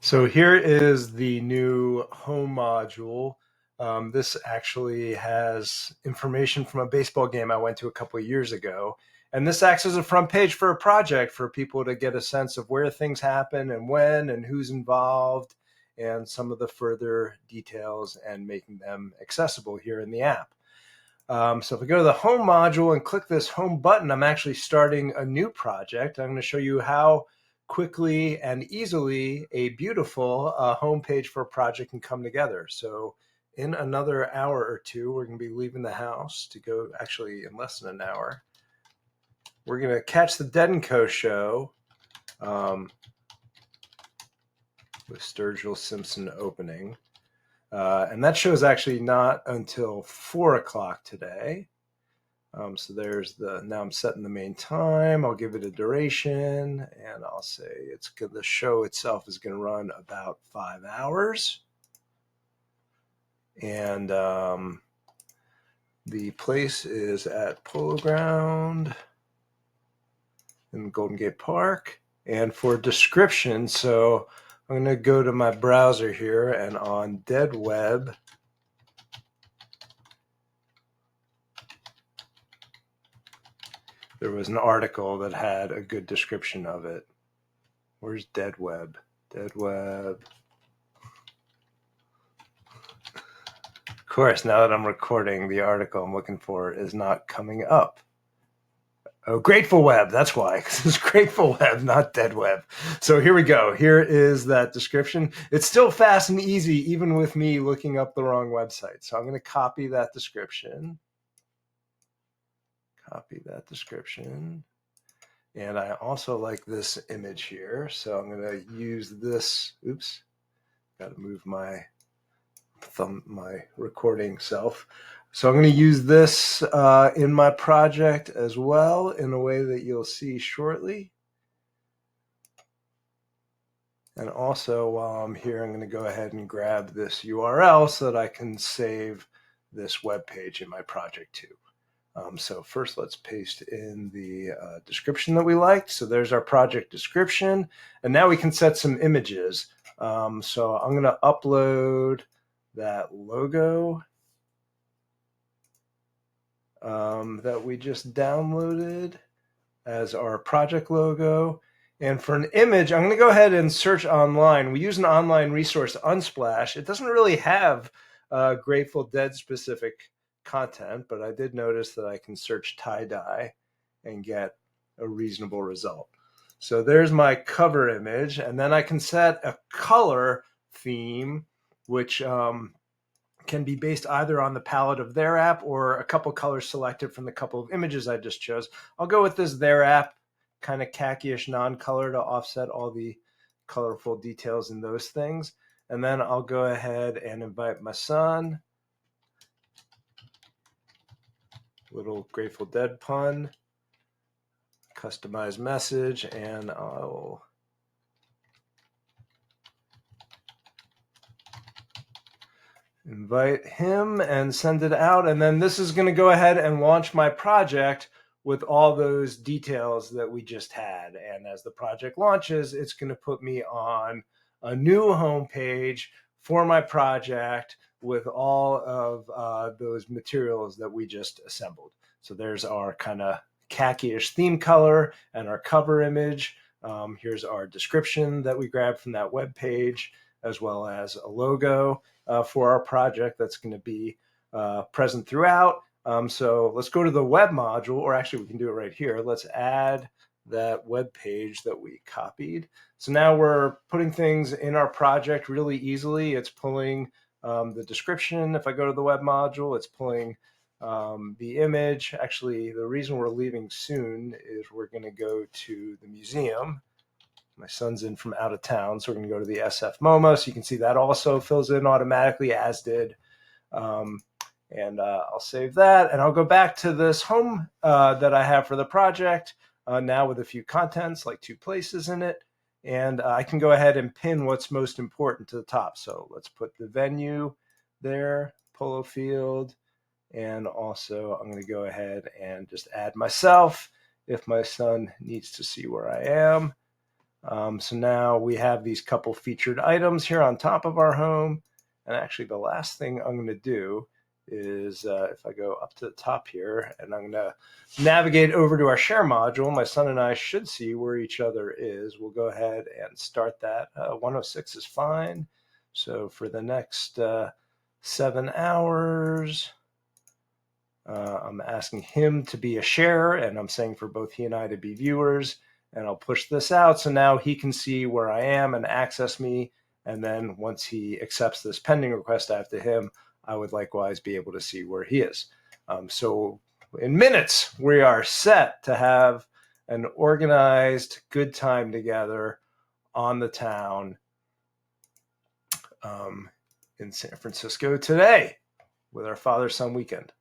So here is the new home module. This actually has information from a baseball game I went to a couple of years ago. And this acts as a front page for a project for people to get a sense of where things happen and when and who's involved and some of the further details and making them accessible here in the app. So if we go to the home module and click this home button, I'm actually starting a new project. I'm going to show you how quickly and easily a beautiful home page for a project can come together. So in another hour or two, we're going to be leaving the house to go, actually in less than an hour. We're going to catch the Dead & Co show with Sturgill Simpson opening. And that show is actually not until 4 o'clock today. So there's now I'm setting the main time. I'll give it a duration and I'll say the show itself is going to run about 5 hours. And the place is at Polo Ground in Golden Gate Park. And for description, so I'm going to go to my browser here, and on Dead Web, there was an article that had a good description of it. Where's Dead Web? Dead Web. Of course, now that I'm recording, the article I'm looking for is not coming up. Oh, Grateful Web, that's why. It's Grateful Web, not Dead Web. So here we go. Here is that description. It's still fast and easy, even with me looking up the wrong website. So I'm going to copy that description. Copy that description. And I also like this image here. So I'm going to use this. Oops, got to move my recording self. So I'm going to use this in my project as well in a way that you'll see shortly. And also while I'm here, I'm going to go ahead and grab this URL so that I can save this web page in my project too. So first let's paste in the description that we liked. So there's our project description. And now we can set some images. So I'm going to upload that logo that we just downloaded as our project logo. And for an image, I'm going to go ahead and search online. We use an online resource, Unsplash. It doesn't really have Grateful Dead specific content, but I did notice that I can search tie-dye and get a reasonable result. So there's my cover image, and then I can set a color theme, which can be based either on the palette of their app or a couple colors selected from the couple of images I just chose. I'll go with this their app, kind of khaki-ish non-color to offset all the colorful details in those things. And then I'll go ahead and invite my son. Little Grateful Dead pun. Customize message, and I'll invite him and send it out. And then this is going to go ahead and launch my project with all those details that we just had. And as the project launches, it's going to put me on a new homepage for my project with all of those materials that we just assembled. So there's our kind of khaki-ish theme color and our cover image. Here's our description that we grabbed from that web page, as well as a logo for our project that's going to be present throughout. So let's go to the web module, or actually we can do it right here. Let's add that web page that we copied. So now we're putting things in our project really easily. It's pulling the description. If I go to the web module, it's pulling the image. Actually, the reason we're leaving soon is we're going to go to the museum. My son's in from out of town, so we're going to go to the SF MoMA. So you can see that also fills in automatically, as did. And I'll save that. And I'll go back to this home that I have for the project now with a few contents, like 2 places in it. And I can go ahead and pin what's most important to the top. So let's put the venue there, Polo Field. And also I'm going to go ahead and just add myself if my son needs to see where I am. So now we have these couple featured items here on top of our home. And actually the last thing I'm going to do is if I go up to the top here and I'm going to navigate over to our share module, my son and I should see where each other is. We'll go ahead and start that. 106 is fine. So for the next 7 hours, I'm asking him to be a share, and I'm saying for both he and I to be viewers. And I'll push this out so now he can see where I am and access me. And then once he accepts this pending request I have to him, I would likewise be able to see where he is. So in minutes, we are set to have an organized, good time together on the town in San Francisco today with our father-son weekend.